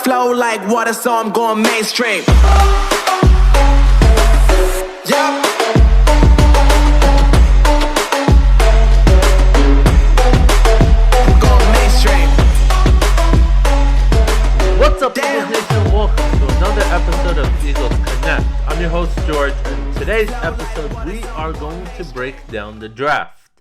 flow like water, so I'm going mainstream. Yeah. Going mainstream. What's up, Eagles Nation? Welcome to another episode of Eagles Connect. I'm your host, George, and today's episode, we are going to break down the draft.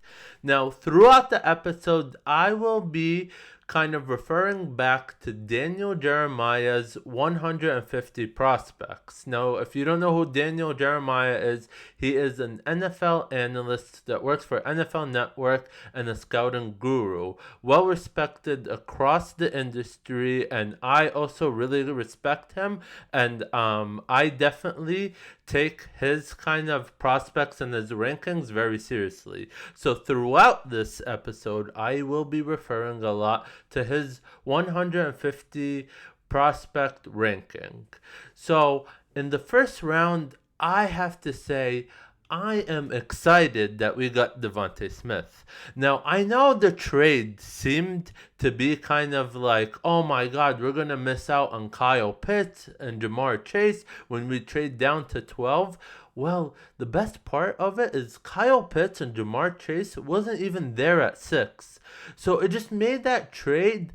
Now, throughout the episode, I will be kind of referring back to Daniel Jeremiah's 150 prospects. Now, if you don't know who Daniel Jeremiah is, he is an NFL analyst that works for NFL Network and a scouting guru. Well respected across the industry, and I also really respect him, and I definitely take his kind of prospects and his rankings very seriously. So throughout this episode, I will be referring a lot to his 150 prospect ranking. So in the first round, I have to say I am excited that we got DeVonta Smith. Now, I know the trade seemed to be kind of like, oh my God, we're going to miss out on Kyle Pitts and Jamar Chase when we trade down to 12. Well, the best part of it is Kyle Pitts and Jamar Chase wasn't even there at 6. So it just made that trade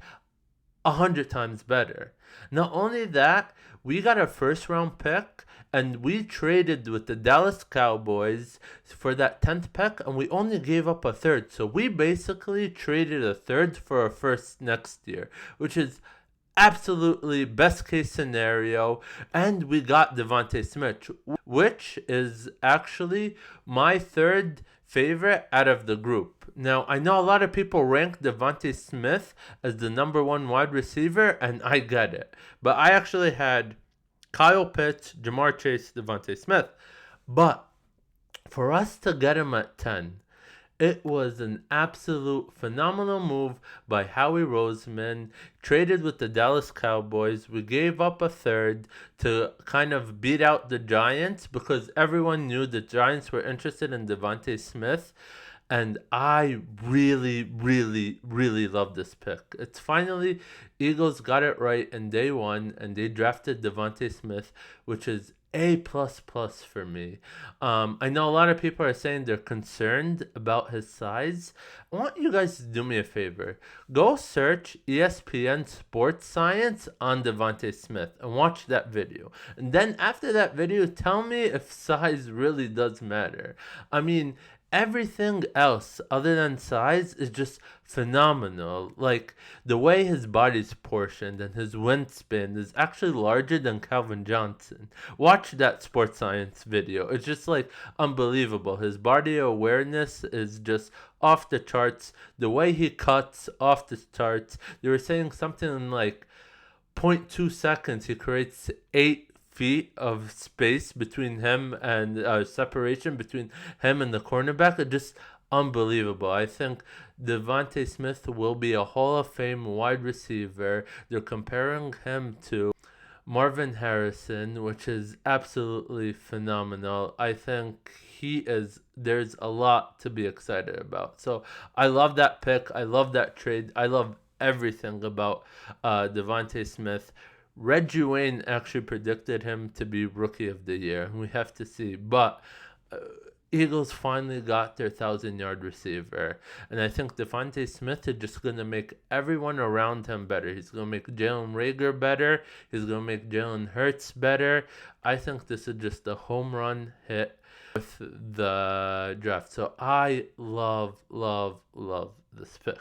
100 times better. Not only that, we got a first round pick, and we traded with the Dallas Cowboys for that 10th pick, and we only gave up a third. So we basically traded a third for a first next year, which is absolutely best case scenario. And we got DeVonta Smith, which is actually my third favorite out of the group. Now, I know a lot of people rank DeVonta Smith as the number one wide receiver, and I get it. But I actually had Kyle Pitts, Jamar Chase, DeVonta Smith. But for us to get him at 10, it was an absolute phenomenal move by Howie Roseman. Traded with the Dallas Cowboys. We gave up a third to kind of beat out the Giants because everyone knew the Giants were interested in DeVonta Smith. And I really, really, really love this pick. It's finally, Eagles got it right in day one, and they drafted DeVonta Smith, which is A++ for me. I know a lot of people are saying they're concerned about his size. I want you guys to do me a favor. Go search ESPN Sports Science on DeVonta Smith and watch that video. And then after that video, tell me if size really does matter. I mean, everything else other than size is just phenomenal. Like, the way his body's portioned and his wingspan is actually larger than Calvin Johnson. Watch that sports science video. It's just like unbelievable. His body awareness is just off the charts. The way he cuts, off the charts. They were saying something like 0.2 seconds he creates 8 feet of space between him and separation between him and the cornerback. It's just unbelievable. I think DeVonta Smith will be a Hall of Fame wide receiver. They're comparing him to Marvin Harrison, which is absolutely phenomenal. I think there's a lot to be excited about. So I love that pick. I love that trade. I love everything about DeVonta Smith. Reggie Wayne actually predicted him to be Rookie of the Year. We have to see. But Eagles finally got their 1,000-yard receiver. And I think DeVonta Smith is just going to make everyone around him better. He's going to make Jalen Reagor better. He's going to make Jalen Hurts better. I think this is just a home run hit with the draft. So I love, love, love this pick.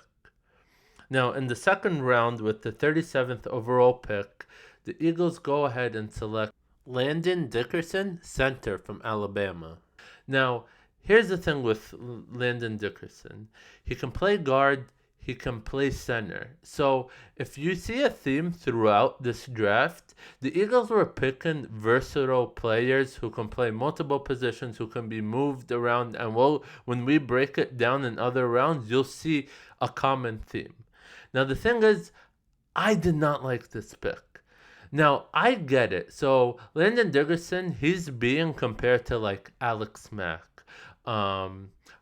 Now, in the second round, with the 37th overall pick, the Eagles go ahead and select Landon Dickerson, center from Alabama. Now, here's the thing with Landon Dickerson. He can play guard, he can play center. So, if you see a theme throughout this draft, the Eagles were picking versatile players who can play multiple positions, who can be moved around. And when we break it down in other rounds, you'll see a common theme. Now, the thing is, I did not like this pick. Now, I get it. So, Landon Dickerson, he's being compared to, like, Alex Mack.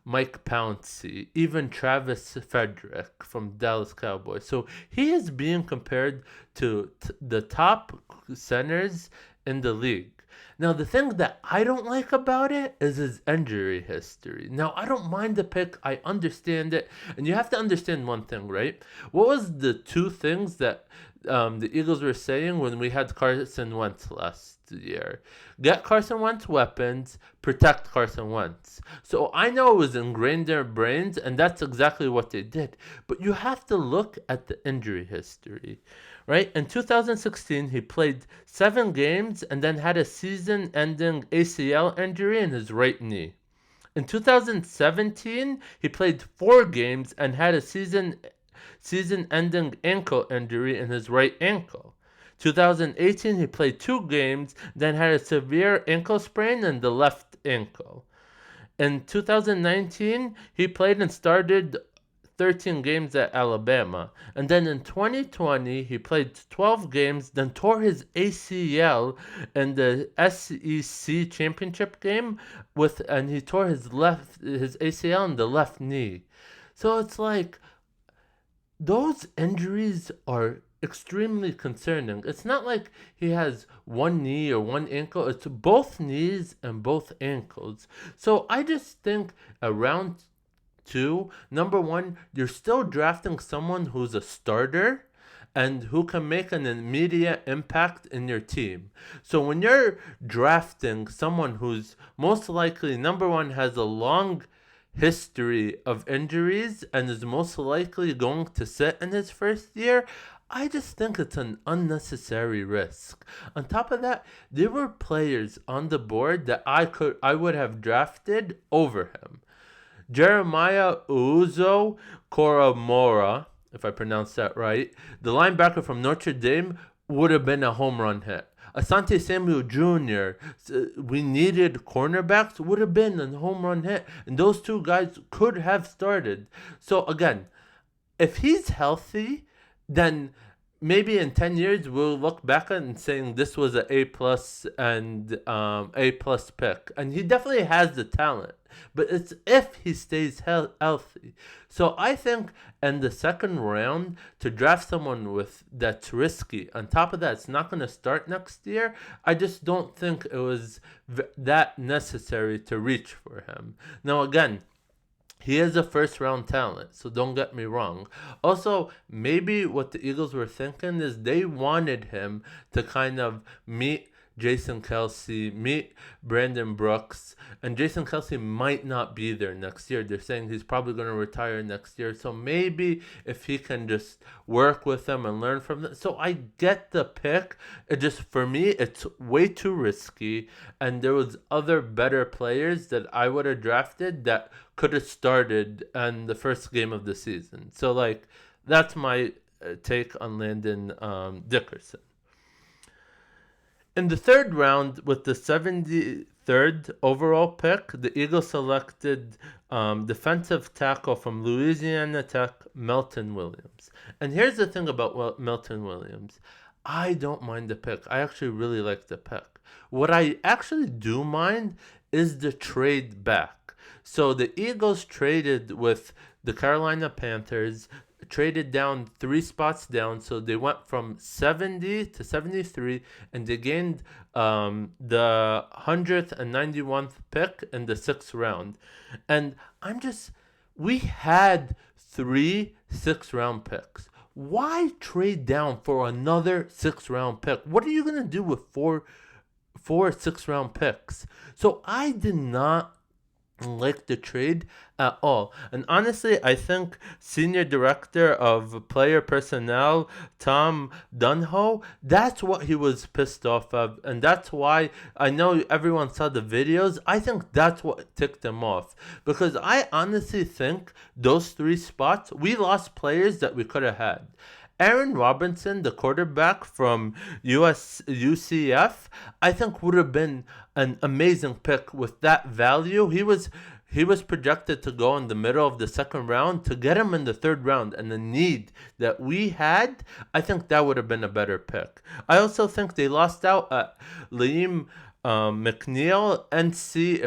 Mike Pouncey, even Travis Frederick from Dallas Cowboys. So he is being compared to the top centers in the league. Now, the thing that I don't like about it is his injury history. Now, I don't mind the pick. I understand it. And you have to understand one thing, right? What was the two things that the Eagles were saying when we had Carson Wentz last year? Get Carson Wentz weapons, protect Carson Wentz. So I know it was ingrained in their brains, and that's exactly what they did. But you have to look at the injury history, right? In 2016, he played 7 games and then had a season-ending ACL injury in his right knee. In 2017, he played 4 games and had a season-ending ankle injury in his right ankle. 2018, he played 2 games, then had a severe ankle sprain in the left ankle. In 2019, he played and started 13 games at Alabama. And then in 2020, he played 12 games, then tore his ACL in the SEC championship game and he tore his ACL in the left knee. So it's like, those injuries are extremely concerning. It's not like he has one knee or one ankle. It's both knees and both ankles. So I just think around 2, number 1, you're still drafting someone who's a starter and who can make an immediate impact in your team. So when you're drafting someone who's most likely, number 1, has a long history of injuries and is most likely going to sit in his first year, I just think it's an unnecessary risk. On top of that, there were players on the board that I would have drafted over him. Jeremiah Uzo Koromora, if I pronounce that right, the linebacker from Notre Dame, would have been a home run hit. Asante Samuel Jr., we needed cornerbacks, would have been a home run hit. And those 2 guys could have started. So again, if he's healthy, then maybe in 10 years we'll look back and saying this was an A+ and A+ pick. And he definitely has the talent. But it's if he stays healthy. So I think in the second round, to draft someone that's risky, on top of that, it's not going to start next year, I just don't think it was that necessary to reach for him. Now, again, he is a first-round talent, so don't get me wrong. Also, maybe what the Eagles were thinking is they wanted him to kind of meet Jason Kelce, meet Brandon Brooks, and Jason Kelce might not be there next year. They're saying he's probably going to retire next year. So maybe if he can just work with them and learn from them. So I get the pick. It just, for me, it's way too risky. And there was other better players that I would have drafted that could have started in the first game of the season. So, like, that's my take on Landon Dickerson. In the 3rd round, with the 73rd overall pick, the Eagles selected defensive tackle from Louisiana Tech, Milton Williams. And here's the thing about Milton Williams. I don't mind the pick. I actually really like the pick. What I actually do mind is the trade back. So the Eagles traded with the Carolina Panthers, traded down 3 spots down, so they went from 70 to 73, and they gained the 191th pick in the 6th round. And we had 3 6th-round picks. Why trade down for another 6th-round pick? What are you going to do with four 6th-round picks? So I did not like the trade at all. And honestly, I think Senior Director of Player Personnel, Tom Dunho, that's what he was pissed off of. And that's why, I know everyone saw the videos, I think that's what ticked him off. Because I honestly think those 3 spots, we lost players that we could have had. Aaron Robinson, the quarterback from UCF, I think would have been an amazing pick with that value. He was projected to go in the middle of the 2nd round. To get him in the 3rd round and the need that we had, I think that would have been a better pick. I also think they lost out at Liam McNeil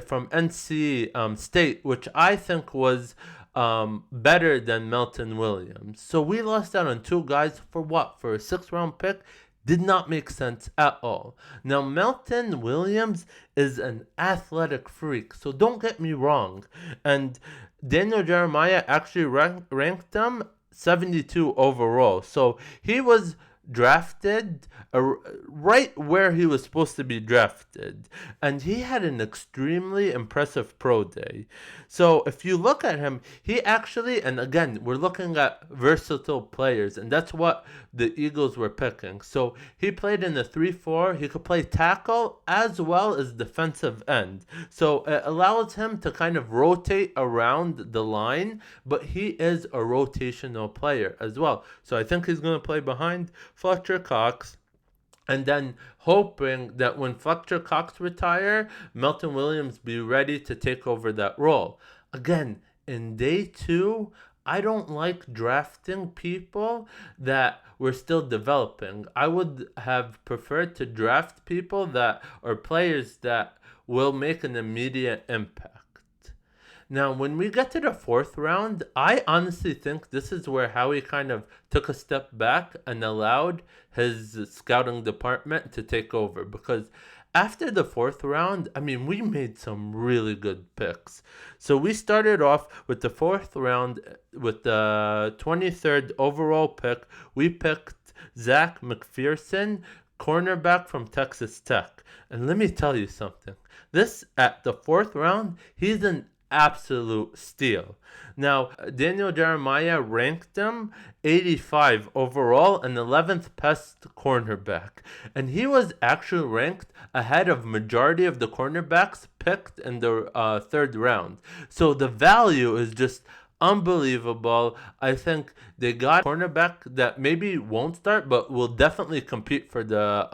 from NC State, which I think was better than Milton Williams. So we lost out on two guys for what? For a 6th-round pick? Did not make sense at all. Now, Milton Williams is an athletic freak, so don't get me wrong. And Daniel Jeremiah actually ranked him 72 overall. So he was drafted right where he was supposed to be drafted, and he had an extremely impressive pro day. So if you look at him, he actually, and again, we're looking at versatile players, and that's what the Eagles were picking. So he played in the 3-4. He could play tackle as well as defensive end, so it allows him to kind of rotate around the line, but he is a rotational player as well. So I think he's going to play behind Fletcher Cox, and then hoping that when Fletcher Cox retire, Milton Williams be ready to take over that role. Again, in day 2, I don't like drafting people that we're still developing. I would have preferred to draft people that are players that will make an immediate impact. Now, when we get to the 4th round, I honestly think this is where Howie kind of took a step back and allowed his scouting department to take over. Because after the 4th round, I mean, we made some really good picks. So we started off with the 4th round with the 23rd overall pick. We picked Zech McPhearson, cornerback from Texas Tech. And let me tell you something. This, at the 4th round, he's an absolute steal. Now, Daniel Jeremiah ranked him 85 overall and 11th best cornerback. And he was actually ranked ahead of majority of the cornerbacks picked in the 3rd round. So the value is just unbelievable. I think they got a cornerback that maybe won't start, but will definitely compete for the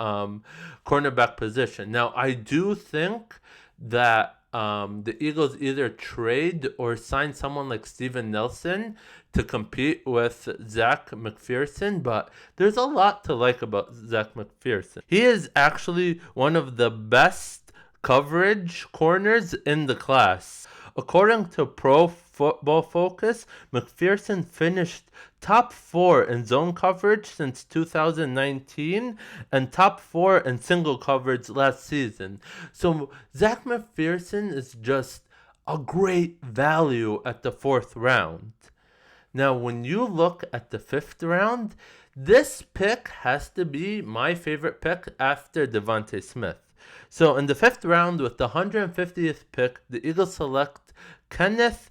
cornerback position. Now, I do think that the Eagles either trade or sign someone like Steven Nelson to compete with Zech McPhearson, but there's a lot to like about Zech McPhearson. He is actually one of the best coverage corners in the class. According to Pro Football Focus, McPhearson finished top 4 in zone coverage since 2019 and top 4 in single coverage last season. So Zech McPhearson is just a great value at the 4th round. Now, when you look at the 5th round, this pick has to be my favorite pick after DeVonta Smith. So in the 5th round, with the 150th pick, the Eagles select Kenneth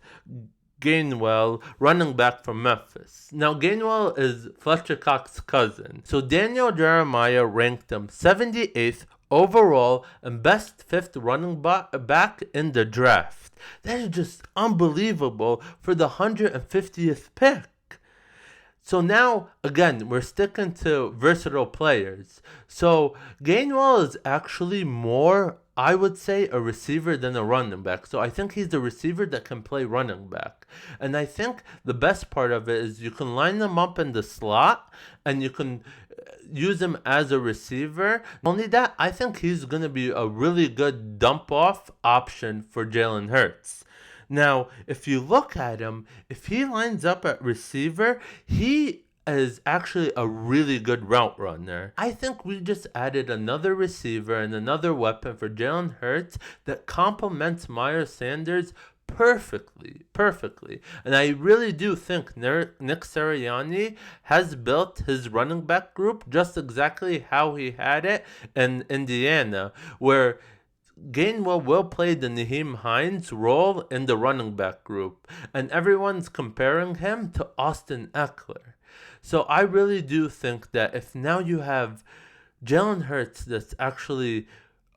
Gainwell, running back from Memphis. Now, Gainwell is Fletcher Cox's cousin. So Daniel Jeremiah ranked him 78th overall and best 5th running back in the draft. That is just unbelievable for the 150th pick. So now, again, we're sticking to versatile players. So Gainwell is actually more, I would say, a receiver than a running back. So I think he's a receiver that can play running back. And I think the best part of it is you can line him up in the slot and you can use him as a receiver. Not only that, I think he's going to be a really good dump-off option for Jalen Hurts. Now, if you look at him, if he lines up at receiver, he is actually a really good route runner. I think we just added another receiver and another weapon for Jalen Hurts that complements Miles Sanders perfectly. And I really do think Nick Sirianni has built his running back group just exactly how he had it in Indiana, where Gainwell will play the Nyheim Hines role in the running back group, and everyone's comparing him to Austin Eckler. So I really do think that if now you have Jalen Hurts that's actually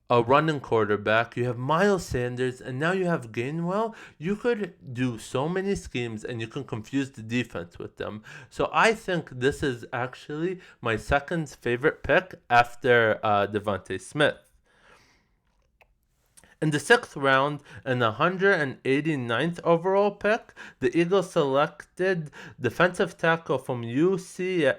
a running quarterback, you have Miles Sanders, and now you have Gainwell, you could do so many schemes and you can confuse the defense with them. So I think this is actually my second favorite pick after DeVonta Smith. In the 6th round, and the 189th overall pick, the Eagles selected defensive tackle from USC,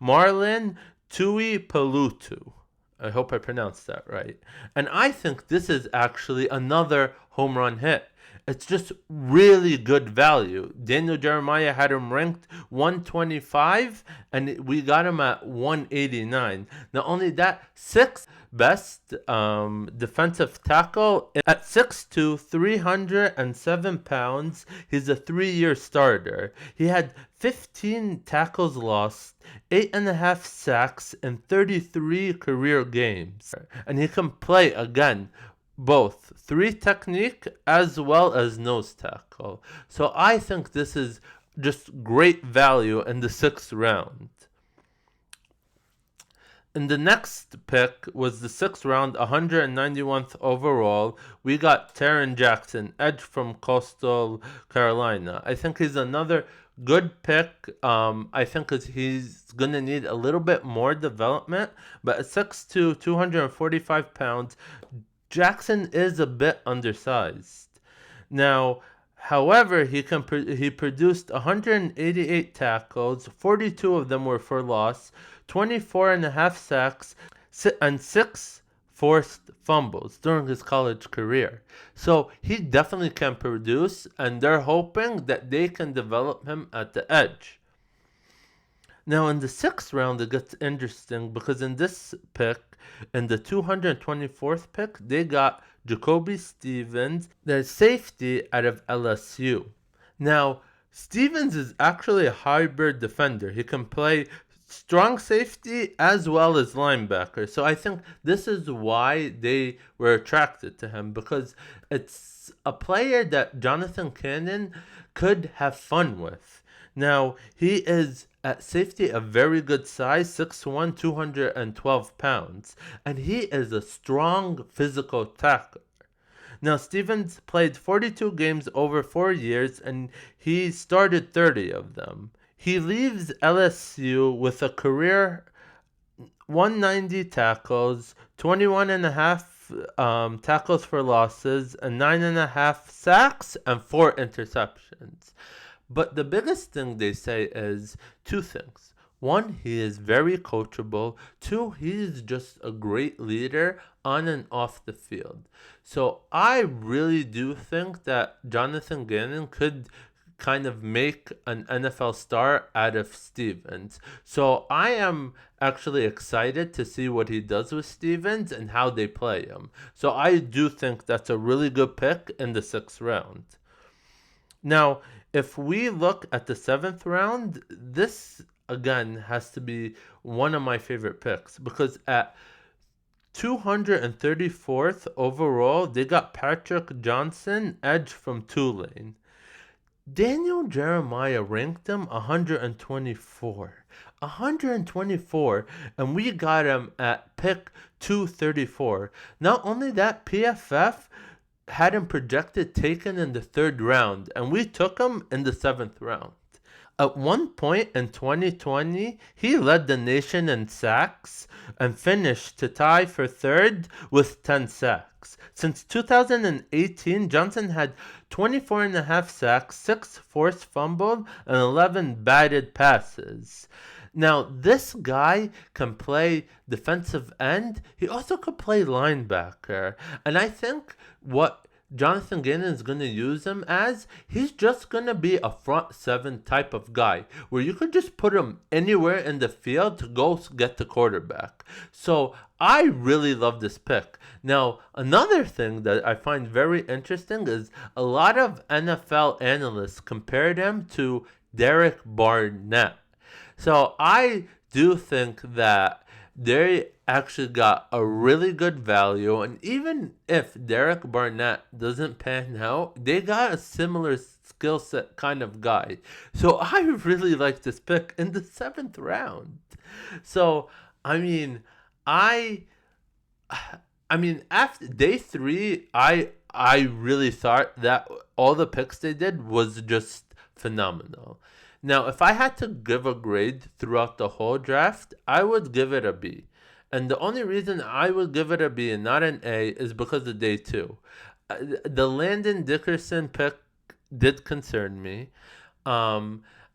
Marlon Tuipulotu. I hope I pronounced that right. And I think this is actually another home run hit. It's just really good value. Daniel Jeremiah had him ranked 125, and we got him at 189. Not only that, sixth best defensive tackle at 6'2", 307 pounds. He's a 3-year starter. He had 15 tackles lost, 8.5 sacks in 33 career games. And he can play, again, both 3 technique as well as nose tackle. So I think this is just great value in the 6th round. And the next pick was the 6th round, 191th overall. We got Taron Jackson, edge from Coastal Carolina. I think he's another good pick. I think he's going to need a little bit more development. But at 6'2", 245 pounds, Jackson is a bit undersized. Now, however, he produced 188 tackles, 42 of them were for loss, 24.5 sacks, and 6 forced fumbles during his college career. So he definitely can produce, and they're hoping that they can develop him at the edge. Now, in the 6th round, it gets interesting because in this pick, in the 224th pick, they got JaCoby Stevens, their safety out of LSU. Now, Stevens is actually a hybrid defender. He can play strong safety as well as linebacker. So I think this is why they were attracted to him, because it's a player that Jonathan Cannon could have fun with. Now, he is at safety a very good size, 6'1", 212 pounds, and he is a strong physical tackler. Now, Stevens played 42 games over 4 years, and he started 30 of them. He leaves LSU with a career 190 tackles, 21.5 tackles for losses, and 9.5 sacks, and 4 interceptions. But the biggest thing they say is 2 things. 1, he is very coachable. 2, he's just a great leader on and off the field. So I really do think that Jonathan Gannon could kind of make an NFL star out of Stevens. So I am actually excited to see what he does with Stevens and how they play him. So I do think that's a really good pick in the 6th round. Now, if we look at the 7th round, this again has to be one of my favorite picks, because at 234th overall, they got Patrick Johnson, edge from Tulane. Daniel Jeremiah ranked him 124. 124, and we got him at pick 234. Not only that, PFF had him projected taken in the 3rd round, and we took him in the 7th round. At one point in 2020, he led the nation in sacks and finished to tie for 3rd with 10 sacks. Since 2018, Johnson had 24.5 sacks, 6 forced fumbles, and 11 batted passes. Now, this guy can play defensive end. He also could play linebacker. And I think what Jonathan Gannon is going to use him as, he's just going to be a front 7 type of guy where you could just put him anywhere in the field to go get the quarterback. So I really love this pick. Now, another thing that I find very interesting is a lot of NFL analysts compared him to Derek Barnett. So I do think that they actually got a really good value, and even if Derek Barnett doesn't pan out, they got a similar skill set kind of guy. So I really like this pick in the 7th round. So after day 3, I really thought that all the picks they did was just phenomenal. Now, if I had to give a grade throughout the whole draft, I would give it a B. And the only reason I would give it a B and not an A is because of day 2. The Landon Dickerson pick did concern me.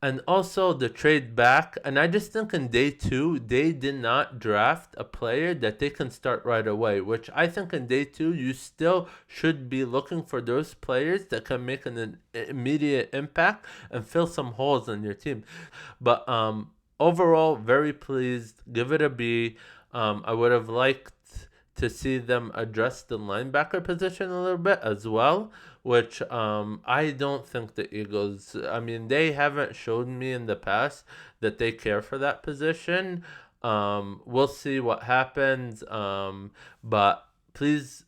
And also the trade back. And I just think in day 2, they did not draft a player that they can start right away, which I think in day 2, you still should be looking for those players that can make an immediate impact and fill some holes in your team. But overall, very pleased. Give it a B. I would have liked to see them address the linebacker position a little bit as well, which I don't think the Eagles, I mean, they haven't showed me in the past that they care for that position. We'll see what happens, but please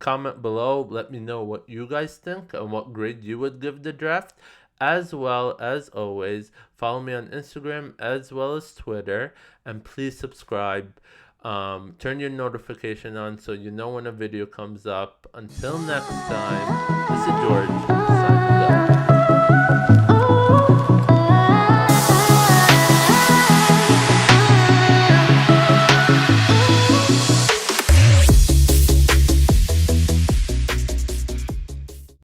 comment below. Let me know what you guys think and what grade you would give the draft. As well as always, follow me on Instagram as well as Twitter, and please subscribe. Turn your notification on so you know when a video comes up. Until next time, this is George.